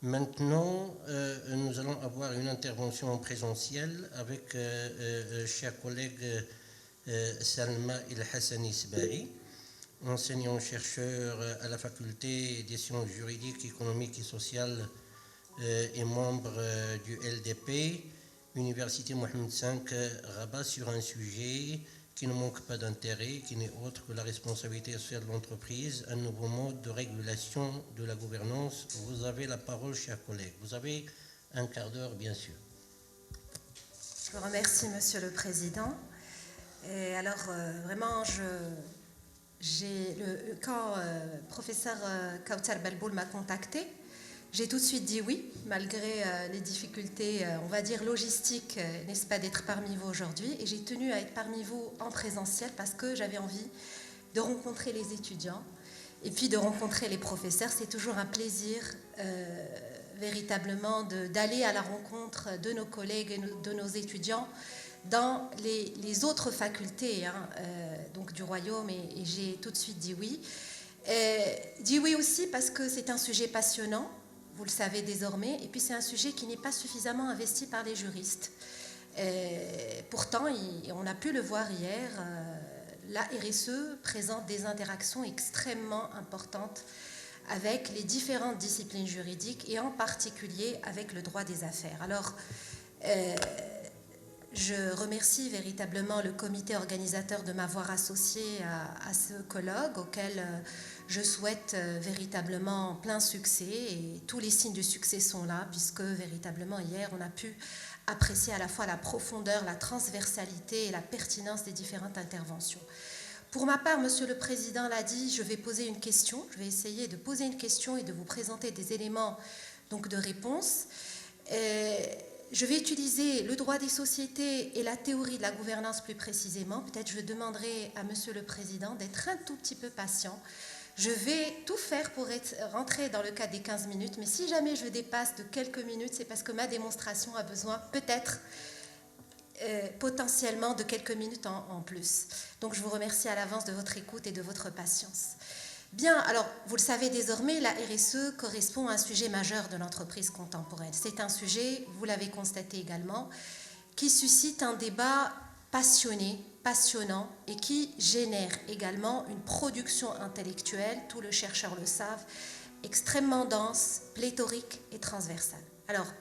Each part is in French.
Maintenant, nous allons avoir une intervention en présentiel avec chers collègue Salma El Hassani Sbari, enseignant-chercheur à la faculté des sciences juridiques, économiques et sociales et membre du LDP, Université Mohamed V Rabat, sur un sujet qui ne manque pas d'intérêt, qui n'est autre que la responsabilité sociale de l'entreprise, un nouveau mode de régulation de la gouvernance. Vous avez la parole, chers collègues. Vous avez un quart d'heure, bien sûr. Je vous remercie, Monsieur le Président. Et alors, vraiment, quand professeur Kautar Belboul m'a contacté, j'ai tout de suite dit oui, malgré les difficultés, on va dire logistiques, n'est-ce pas, d'être parmi vous aujourd'hui. Et j'ai tenu à être parmi vous en présentiel parce que j'avais envie de rencontrer les étudiants et puis de rencontrer les professeurs. C'est toujours un plaisir véritablement d'aller à la rencontre de nos collègues et de nos étudiants dans les autres facultés donc du Royaume, et j'ai tout de suite dit oui. Dit oui aussi parce que c'est un sujet passionnant, vous le savez désormais, et puis c'est un sujet qui n'est pas suffisamment investi par les juristes. Pourtant, on a pu le voir hier, la RSE présente des interactions extrêmement importantes avec les différentes disciplines juridiques et en particulier avec le droit des affaires. Alors, je remercie véritablement le comité organisateur de m'avoir associé à ce colloque auquel je souhaite véritablement plein succès, et tous les signes du succès sont là puisque véritablement hier on a pu apprécier à la fois la profondeur, la transversalité et la pertinence des différentes interventions. Pour ma part, Monsieur le Président l'a dit, je vais poser une question, je vais essayer de poser une question et de vous présenter des éléments donc, de réponse. Je vais utiliser le droit des sociétés et la théorie de la gouvernance plus précisément. Peut-être je demanderai à Monsieur le Président d'être un tout petit peu patient. Je vais tout faire pour rentrer dans le cadre des 15 minutes, mais si jamais je dépasse de quelques minutes, c'est parce que ma démonstration a besoin peut-être potentiellement de quelques minutes en plus. Donc je vous remercie à l'avance de votre écoute et de votre patience. Bien, alors, vous le savez désormais, la RSE correspond à un sujet majeur de l'entreprise contemporaine. C'est un sujet, vous l'avez constaté également, qui suscite un débat passionné, passionnant, et qui génère également une production intellectuelle, tous les chercheurs le savent, extrêmement dense, pléthorique et transversale. Alors,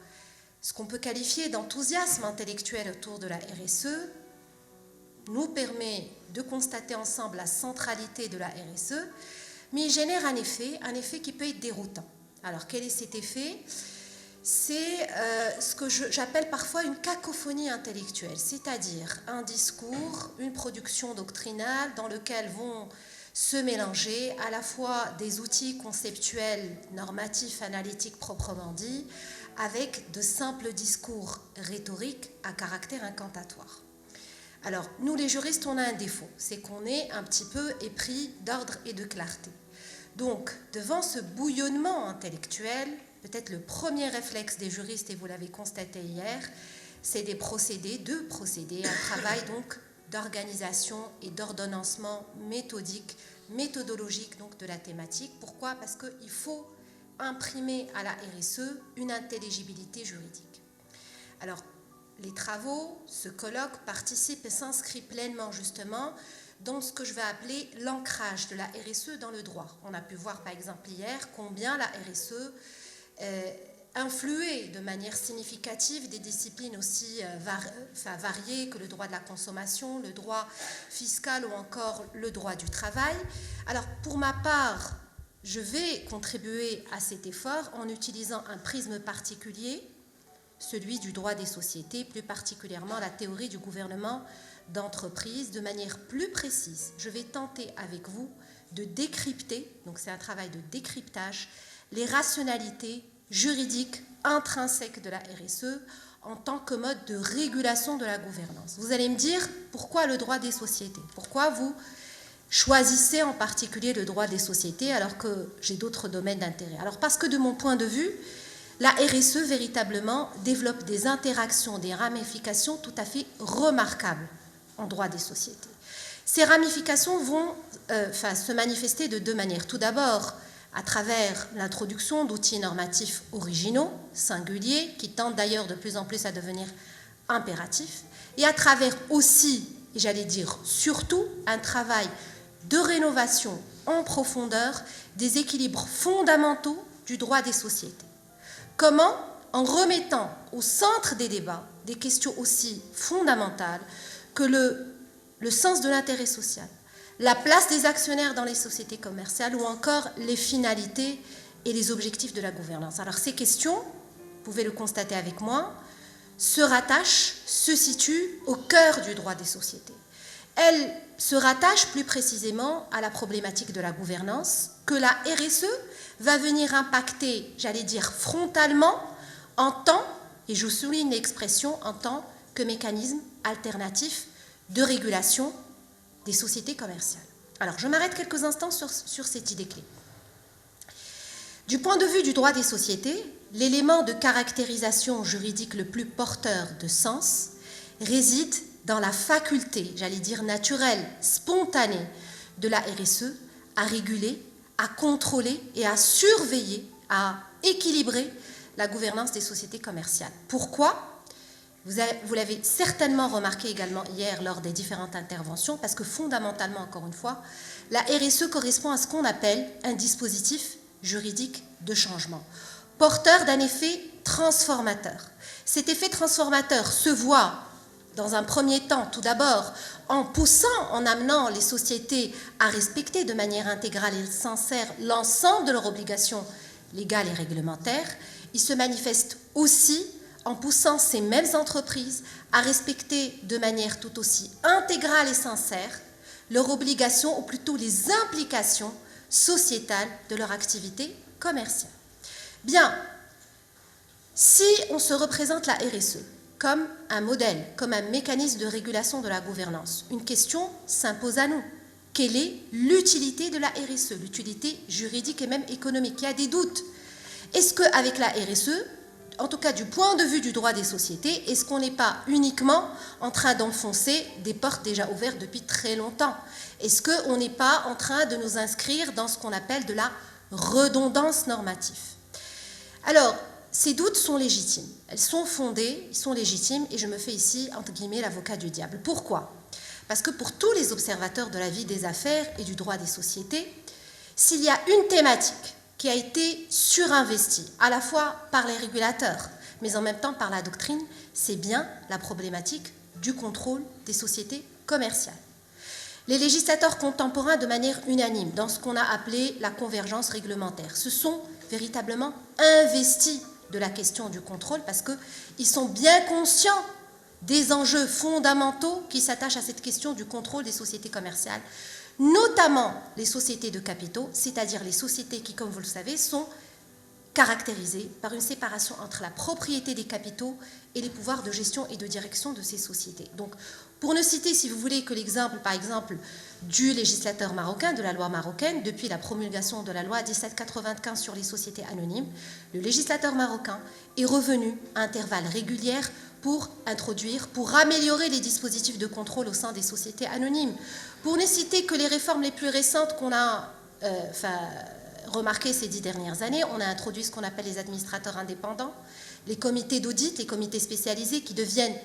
ce qu'on peut qualifier d'enthousiasme intellectuel autour de la RSE nous permet de constater ensemble la centralité de la RSE, mais il génère un effet qui peut être déroutant. Alors, quel est cet effet? C'est ce que j'appelle parfois une cacophonie intellectuelle, c'est-à-dire un discours, une production doctrinale dans lequel vont se mélanger à la fois des outils conceptuels, normatifs, analytiques proprement dit, avec de simples discours rhétoriques à caractère incantatoire. Alors, nous les juristes, on a un défaut, c'est qu'on est un petit peu épris d'ordre et de clarté. Donc, devant ce bouillonnement intellectuel, peut-être le premier réflexe des juristes, et vous l'avez constaté hier, c'est de procéder à un travail donc d'organisation et d'ordonnancement méthodologique donc de la thématique. Pourquoi? Parce qu'il faut imprimer à la RSE une intelligibilité juridique. Alors, les travaux, ce colloque participe et s'inscrit pleinement justement dans ce que je vais appeler l'ancrage de la RSE dans le droit. On a pu voir par exemple hier combien la RSE influait de manière significative des disciplines aussi variées que le droit de la consommation, le droit fiscal ou encore le droit du travail. Alors pour ma part, je vais contribuer à cet effort en utilisant un prisme particulier, celui du droit des sociétés, plus particulièrement la théorie du gouvernement d'entreprise, de manière plus précise. Je vais tenter avec vous de décrypter, donc c'est un travail de décryptage, les rationalités juridiques intrinsèques de la RSE en tant que mode de régulation de la gouvernance. Vous allez me dire, pourquoi le droit des sociétés? Pourquoi vous choisissez en particulier le droit des sociétés alors que j'ai d'autres domaines d'intérêt? Alors parce que de mon point de vue, la RSE véritablement développe des interactions, des ramifications tout à fait remarquables en droit des sociétés. Ces ramifications vont se manifester de deux manières. Tout d'abord, à travers l'introduction d'outils normatifs originaux, singuliers, qui tendent d'ailleurs de plus en plus à devenir impératifs, et à travers aussi, et j'allais dire surtout, un travail de rénovation en profondeur des équilibres fondamentaux du droit des sociétés. Comment? En remettant au centre des débats des questions aussi fondamentales que le sens de l'intérêt social, la place des actionnaires dans les sociétés commerciales ou encore les finalités et les objectifs de la gouvernance. Alors ces questions, vous pouvez le constater avec moi, se rattachent, se situent au cœur du droit des sociétés. Elles se rattachent plus précisément à la problématique de la gouvernance que la RSE va venir impacter, j'allais dire frontalement, en tant, et je souligne l'expression, en tant que mécanisme alternatif de régulation des sociétés commerciales. Alors, je m'arrête quelques instants sur cette idée clé. Du point de vue du droit des sociétés, l'élément de caractérisation juridique le plus porteur de sens réside dans la faculté, j'allais dire naturelle, spontanée de la RSE à réguler, à contrôler et à surveiller, à équilibrer la gouvernance des sociétés commerciales. Pourquoi ? Vous l'avez certainement remarqué également hier lors des différentes interventions, parce que fondamentalement, encore une fois, la RSE correspond à ce qu'on appelle un dispositif juridique de changement, porteur d'un effet transformateur. Cet effet transformateur se voit dans un premier temps, tout d'abord, en poussant, en amenant les sociétés à respecter de manière intégrale et sincère l'ensemble de leurs obligations légales et réglementaires. Il se manifeste aussi en poussant ces mêmes entreprises à respecter de manière tout aussi intégrale et sincère leurs obligations, ou plutôt les implications sociétales de leur activité commerciale. Bien, si on se représente la RSE comme un modèle, comme un mécanisme de régulation de la gouvernance, une question s'impose à nous. Quelle est l'utilité de la RSE, l'utilité juridique et même économique? Il y a des doutes. Est-ce qu'avec la RSE, en tout cas du point de vue du droit des sociétés, est-ce qu'on n'est pas uniquement en train d'enfoncer des portes déjà ouvertes depuis très longtemps? Est-ce qu'on n'est pas en train de nous inscrire dans ce qu'on appelle de la redondance normative? Alors, ces doutes sont légitimes, elles sont fondées, ils sont légitimes, et je me fais ici, entre guillemets, l'avocat du diable. Pourquoi? Parce que pour tous les observateurs de la vie des affaires et du droit des sociétés, s'il y a une thématique qui a été surinvestie, à la fois par les régulateurs, mais en même temps par la doctrine, c'est bien la problématique du contrôle des sociétés commerciales. Les législateurs contemporains, de manière unanime, dans ce qu'on a appelé la convergence réglementaire, se sont véritablement investis de la question du contrôle parce qu'ils sont bien conscients des enjeux fondamentaux qui s'attachent à cette question du contrôle des sociétés commerciales, notamment les sociétés de capitaux, c'est-à-dire les sociétés qui, comme vous le savez, sont caractérisées par une séparation entre la propriété des capitaux et les pouvoirs de gestion et de direction de ces sociétés. Donc, pour ne citer, si vous voulez, que l'exemple, par exemple, du législateur marocain, de la loi marocaine, depuis la promulgation de la loi 1795 sur les sociétés anonymes, le législateur marocain est revenu à intervalles réguliers pour introduire, pour améliorer les dispositifs de contrôle au sein des sociétés anonymes. Pour ne citer que les réformes les plus récentes qu'on a remarquées ces 10 dernières années, on a introduit ce qu'on appelle les administrateurs indépendants, les comités d'audit, les comités spécialisés qui deviennent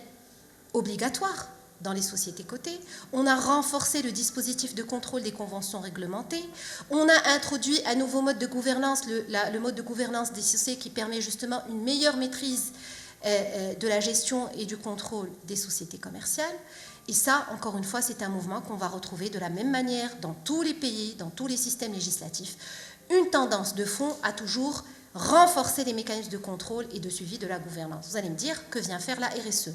obligatoires dans les sociétés cotées. On a renforcé le dispositif de contrôle des conventions réglementées. On a introduit un nouveau mode de gouvernance, le mode de gouvernance des sociétés qui permet justement une meilleure maîtrise de la gestion et du contrôle des sociétés commerciales. Et ça, encore une fois, c'est un mouvement qu'on va retrouver de la même manière dans tous les pays, dans tous les systèmes législatifs. Une tendance de fond à toujours renforcer les mécanismes de contrôle et de suivi de la gouvernance. Vous allez me dire, que vient faire la RSE?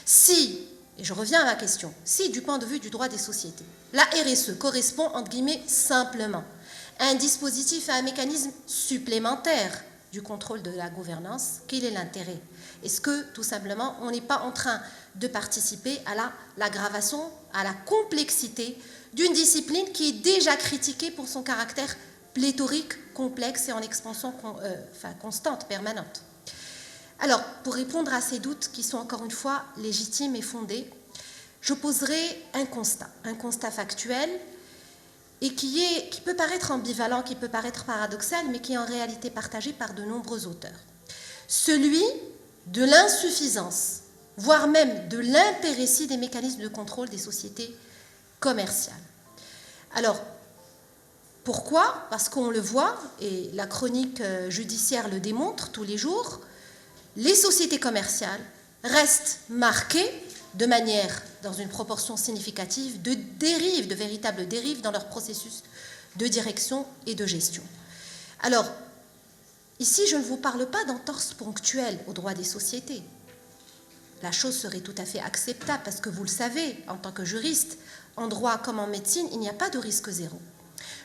Si, et je reviens à ma question, si du point de vue du droit des sociétés, la RSE correspond, entre guillemets, simplement à un dispositif, à un mécanisme supplémentaire du contrôle de la gouvernance, quel est l'intérêt? Est-ce que, tout simplement, on n'est pas en train de participer à l'aggravation, à la complexité d'une discipline qui est déjà critiquée pour son caractère pléthorique, complexe et en expansion constante, permanente. Alors, pour répondre à ces doutes qui sont encore une fois légitimes et fondés, je poserai un constat factuel, et qui peut paraître ambivalent, qui peut paraître paradoxal, mais qui est en réalité partagé par de nombreux auteurs. Celui de l'insuffisance, voire même de l'impéritie des mécanismes de contrôle des sociétés commerciales. Alors, pourquoi? Parce qu'on le voit, et la chronique judiciaire le démontre tous les jours, les sociétés commerciales restent marquées de manière, dans une proportion significative, de dérives, de véritables dérives dans leur processus de direction et de gestion. Alors, ici, je ne vous parle pas d'entorse ponctuelle aux droits des sociétés. La chose serait tout à fait acceptable parce que vous le savez, en tant que juriste, en droit comme en médecine, il n'y a pas de risque zéro.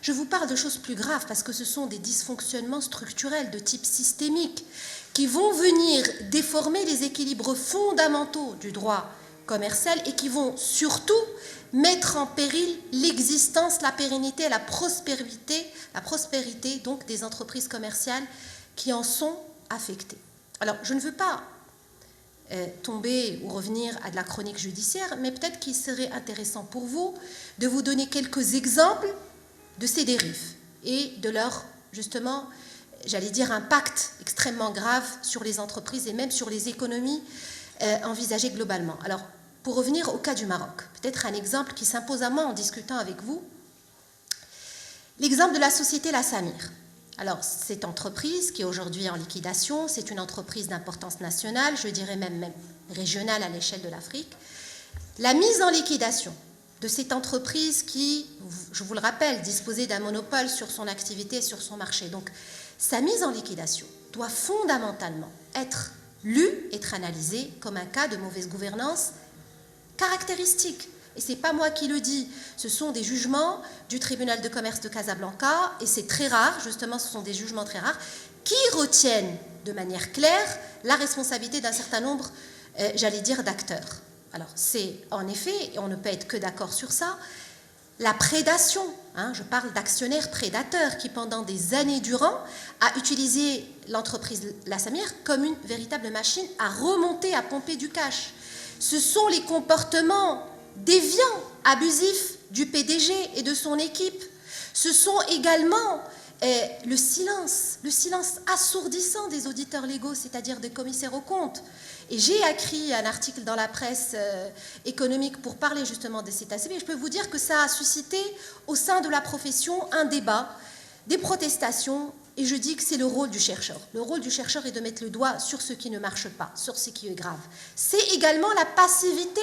Je vous parle de choses plus graves parce que ce sont des dysfonctionnements structurels de type systémique qui vont venir déformer les équilibres fondamentaux du droit commercial et qui vont surtout mettre en péril l'existence, la pérennité et la prospérité donc des entreprises commerciales qui en sont affectées. Alors, je ne veux pas tomber ou revenir à de la chronique judiciaire, mais peut-être qu'il serait intéressant pour vous de vous donner quelques exemples de ces dérives et de leur, justement, j'allais dire, impact extrêmement grave sur les entreprises et même sur les économies envisagées globalement. Alors, pour revenir au cas du Maroc, peut-être un exemple qui s'impose à moi en discutant avec vous, l'exemple de la société La Samir. Alors, cette entreprise qui est aujourd'hui en liquidation, c'est une entreprise d'importance nationale, je dirais même régionale à l'échelle de l'Afrique. La mise en liquidation de cette entreprise qui, je vous le rappelle, disposait d'un monopole sur son activité et sur son marché. Donc, sa mise en liquidation doit fondamentalement être lue, être analysée comme un cas de mauvaise gouvernance caractéristique. Et ce n'est pas moi qui le dis, ce sont des jugements du tribunal de commerce de Casablanca, et c'est très rare, justement ce sont des jugements très rares, qui retiennent de manière claire la responsabilité d'un certain nombre, j'allais dire, d'acteurs. Alors c'est en effet, et on ne peut être que d'accord sur ça, la prédation, je parle d'actionnaires prédateurs qui pendant des années durant a utilisé l'entreprise La Samir comme une véritable machine à remonter, à pomper du cash. Ce sont les comportements déviants, abusifs du PDG et de son équipe. Ce sont également le silence assourdissant des auditeurs légaux, c'est-à-dire des commissaires aux comptes. Et j'ai écrit un article dans la presse économique pour parler justement de cet aspect. Je peux vous dire que ça a suscité au sein de la profession un débat, des protestations, et je dis que c'est le rôle du chercheur. Le rôle du chercheur est de mettre le doigt sur ce qui ne marche pas, sur ce qui est grave. C'est également la passivité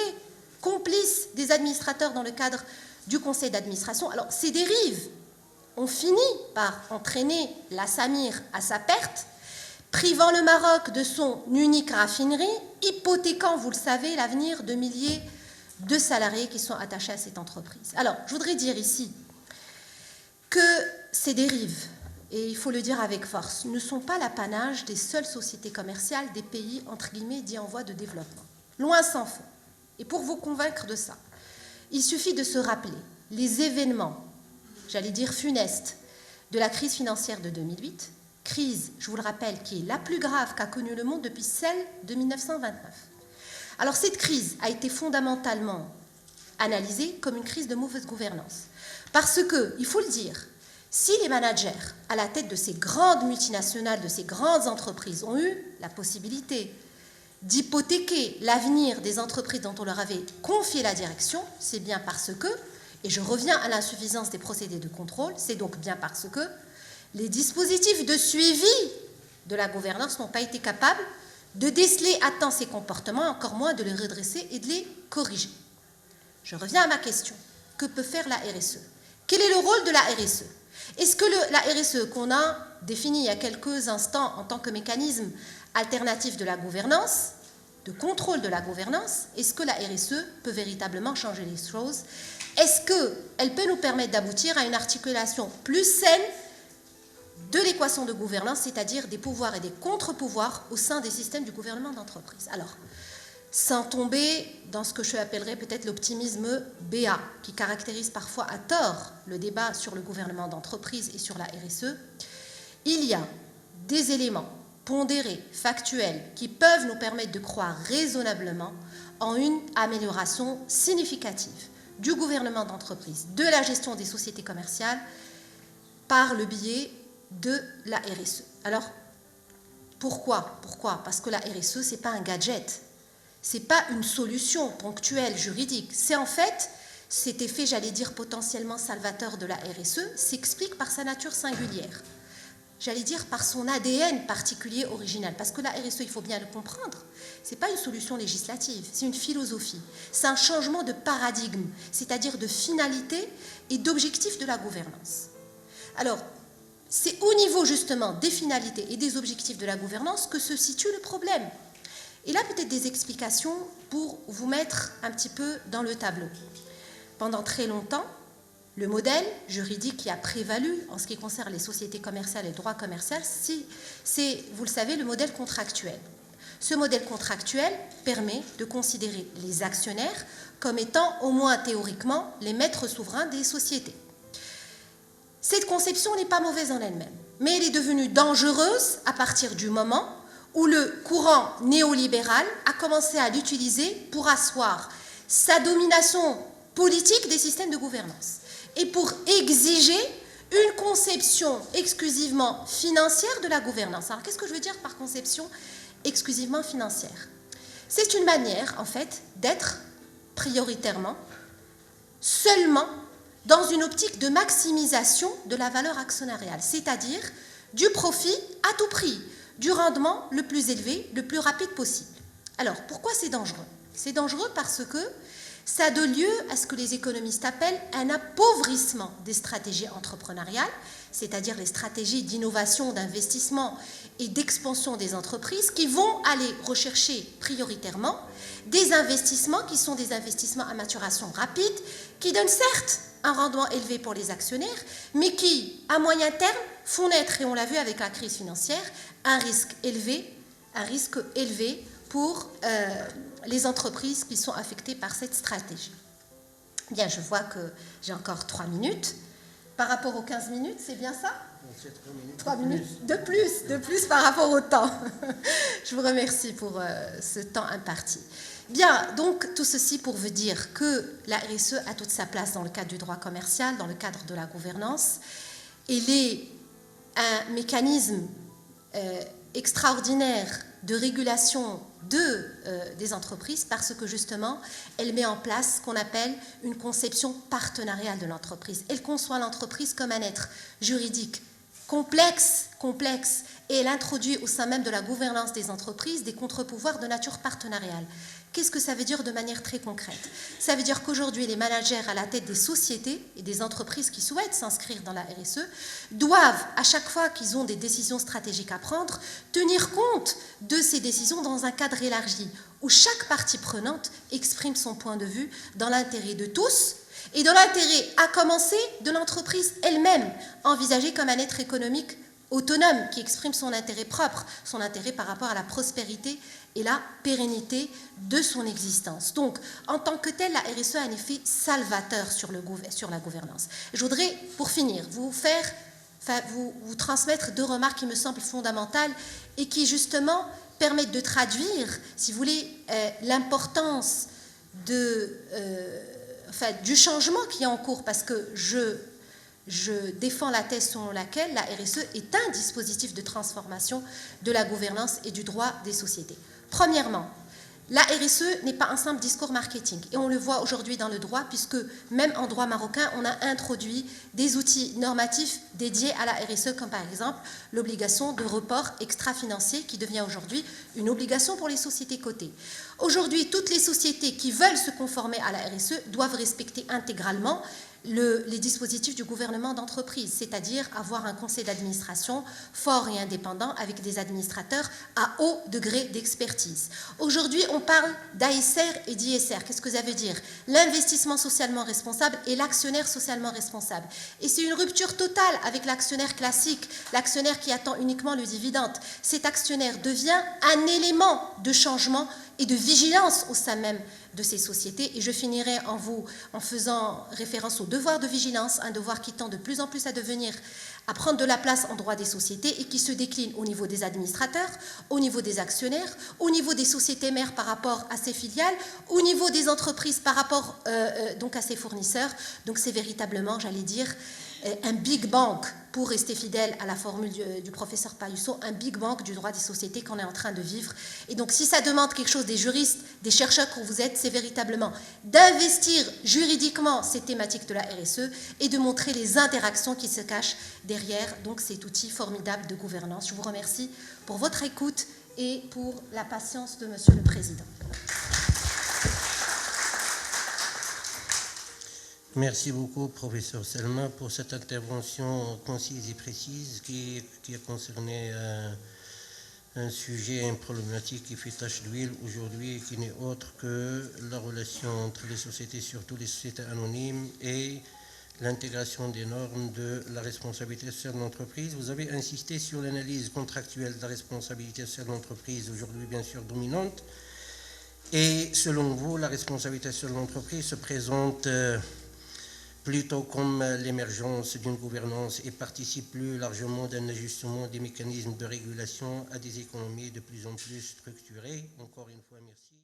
complice des administrateurs dans le cadre du conseil d'administration. Alors, ces dérives ont fini par entraîner La Samir à sa perte, privant le Maroc de son unique raffinerie, hypothéquant, vous le savez, l'avenir de milliers de salariés qui sont attachés à cette entreprise. Alors, je voudrais dire ici que ces dérives, et il faut le dire avec force, ne sont pas l'apanage des seules sociétés commerciales des pays, entre guillemets, dits en voie de développement. Loin s'en faut. Et pour vous convaincre de ça, il suffit de se rappeler les événements, j'allais dire funestes, de la crise financière de 2008, crise, je vous le rappelle, qui est la plus grave qu'a connue le monde depuis celle de 1929. Alors cette crise a été fondamentalement analysée comme une crise de mauvaise gouvernance. Parce que, il faut le dire, si les managers à la tête de ces grandes multinationales, de ces grandes entreprises ont eu la possibilité d'hypothéquer l'avenir des entreprises dont on leur avait confié la direction, c'est bien parce que, et je reviens à l'insuffisance des procédés de contrôle, c'est donc bien parce que les dispositifs de suivi de la gouvernance n'ont pas été capables de déceler à temps ces comportements, encore moins de les redresser et de les corriger. Je reviens à ma question. Que peut faire la RSE? Quel est le rôle de la RSE? Est-ce que la RSE qu'on a définie il y a quelques instants en tant que mécanisme alternatif de la gouvernance, de contrôle de la gouvernance, est-ce que la RSE peut véritablement changer les choses? Est-ce qu'elle peut nous permettre d'aboutir à une articulation plus saine de l'équation de gouvernance, c'est-à-dire des pouvoirs et des contre-pouvoirs au sein des systèmes du gouvernement d'entreprise? Alors, sans tomber dans ce que je appellerais peut-être l'optimisme BA, qui caractérise parfois à tort le débat sur le gouvernement d'entreprise et sur la RSE. Il y a des éléments pondérés, factuels, qui peuvent nous permettre de croire raisonnablement en une amélioration significative du gouvernement d'entreprise, de la gestion des sociétés commerciales, par le biais de la RSE. Alors, pourquoi ? Parce que la RSE, ce n'est pas un gadget, ce n'est pas une solution ponctuelle juridique. C'est en fait cet effet, j'allais dire, potentiellement salvateur de la RSE, s'explique par sa nature singulière. J'allais dire par son ADN particulier original. Parce que la RSE, il faut bien le comprendre, ce n'est pas une solution législative, c'est une philosophie. C'est un changement de paradigme, c'est-à-dire de finalité et d'objectif de la gouvernance. Alors, c'est au niveau justement des finalités et des objectifs de la gouvernance que se situe le problème. Et là, peut-être des explications pour vous mettre un petit peu dans le tableau. Pendant très longtemps, le modèle juridique qui a prévalu en ce qui concerne les sociétés commerciales et le droit commercial, c'est, vous le savez, le modèle contractuel. Ce modèle contractuel permet de considérer les actionnaires comme étant, au moins théoriquement, les maîtres souverains des sociétés. Cette conception n'est pas mauvaise en elle-même, mais elle est devenue dangereuse à partir du moment où le courant néolibéral a commencé à l'utiliser pour asseoir sa domination politique des systèmes de gouvernance et pour exiger une conception exclusivement financière de la gouvernance. Alors, qu'est-ce que je veux dire par conception exclusivement financière? C'est une manière, en fait, d'être prioritairement, seulement, dans une optique de maximisation de la valeur actionnariale, c'est-à-dire du profit à tout prix, du rendement le plus élevé, le plus rapide possible. Alors, pourquoi c'est dangereux? C'est dangereux parce que ça donne lieu à ce que les économistes appellent un appauvrissement des stratégies entrepreneuriales, c'est-à-dire les stratégies d'innovation, d'investissement et d'expansion des entreprises qui vont aller rechercher prioritairement des investissements qui sont des investissements à maturation rapide, qui donnent certes un rendement élevé pour les actionnaires, mais qui, à moyen terme, font naître, et on l'a vu avec la crise financière, un risque élevé pour les entreprises qui sont affectées par cette stratégie. Bien, je vois que j'ai encore 3 minutes. Par rapport aux 15 minutes, c'est bien ça? 3 minutes de plus par rapport au temps. Je vous remercie pour ce temps imparti. Bien, donc tout ceci pour vous dire que la RSE a toute sa place dans le cadre du droit commercial, dans le cadre de la gouvernance. Elle est un mécanisme extraordinaire de régulation des entreprises parce que justement, elle met en place ce qu'on appelle une conception partenariale de l'entreprise. Elle conçoit l'entreprise comme un être juridique complexe, et elle introduit au sein même de la gouvernance des entreprises des contre-pouvoirs de nature partenariale. Qu'est-ce que ça veut dire de manière très concrète? Ça veut dire qu'aujourd'hui, les managers à la tête des sociétés et des entreprises qui souhaitent s'inscrire dans la RSE doivent, à chaque fois qu'ils ont des décisions stratégiques à prendre, tenir compte de ces décisions dans un cadre élargi, où chaque partie prenante exprime son point de vue dans l'intérêt de tous, et dans l'intérêt, à commencer, de l'entreprise elle-même, envisagée comme un être économique autonome, qui exprime son intérêt propre, son intérêt par rapport à la prospérité et la pérennité de son existence. Donc, en tant que tel, la RSE a un effet salvateur sur la gouvernance. Je voudrais, pour finir, vous transmettre 2 remarques qui me semblent fondamentales et qui, justement, permettent de traduire, si vous voulez, l'importance du changement qui est en cours, parce que je défends la thèse selon laquelle la RSE est un dispositif de transformation de la gouvernance et du droit des sociétés. Premièrement, la RSE n'est pas un simple discours marketing, et on le voit aujourd'hui dans le droit, puisque même en droit marocain, on a introduit des outils normatifs dédiés à la RSE, comme par exemple l'obligation de report extra-financier, qui devient aujourd'hui une obligation pour les sociétés cotées. Aujourd'hui, toutes les sociétés qui veulent se conformer à la RSE doivent respecter intégralement les dispositifs du gouvernement d'entreprise, c'est-à-dire avoir un conseil d'administration fort et indépendant avec des administrateurs à haut degré d'expertise. Aujourd'hui, on parle d'ASR et d'ISR. Qu'est-ce que ça veut dire? L'investissement socialement responsable et l'actionnaire socialement responsable. Et c'est une rupture totale avec l'actionnaire classique, l'actionnaire qui attend uniquement le dividende. Cet actionnaire devient un élément de changement et de vigilance au sein même de ces sociétés. Et je finirai en faisant référence au devoir de vigilance, un devoir qui tend de plus en plus à prendre de la place en droit des sociétés et qui se décline au niveau des administrateurs, au niveau des actionnaires, au niveau des sociétés mères par rapport à ses filiales, au niveau des entreprises par rapport donc à ses fournisseurs. Donc c'est véritablement, j'allais dire, un big bang, pour rester fidèle à la formule du professeur Payusso, un big bang du droit des sociétés qu'on est en train de vivre. Et donc si ça demande quelque chose des juristes, des chercheurs que vous êtes, c'est véritablement d'investir juridiquement ces thématiques de la RSE et de montrer les interactions qui se cachent derrière donc cet outil formidable de gouvernance. Je vous remercie pour votre écoute et pour la patience de Monsieur le Président. Merci beaucoup, professeur Selma, pour cette intervention concise et précise qui a concerné un sujet, une problématique qui fait tache d'huile aujourd'hui et qui n'est autre que la relation entre les sociétés, surtout les sociétés anonymes, et l'intégration des normes de la responsabilité sociale de l'entreprise. Vous avez insisté sur l'analyse contractuelle de la responsabilité sociale de l'entreprise, aujourd'hui bien sûr dominante. Et selon vous, la responsabilité sociale de l'entreprise se présente plutôt comme l'émergence d'une gouvernance et participe plus largement d'un ajustement des mécanismes de régulation à des économies de plus en plus structurées. Encore une fois, merci.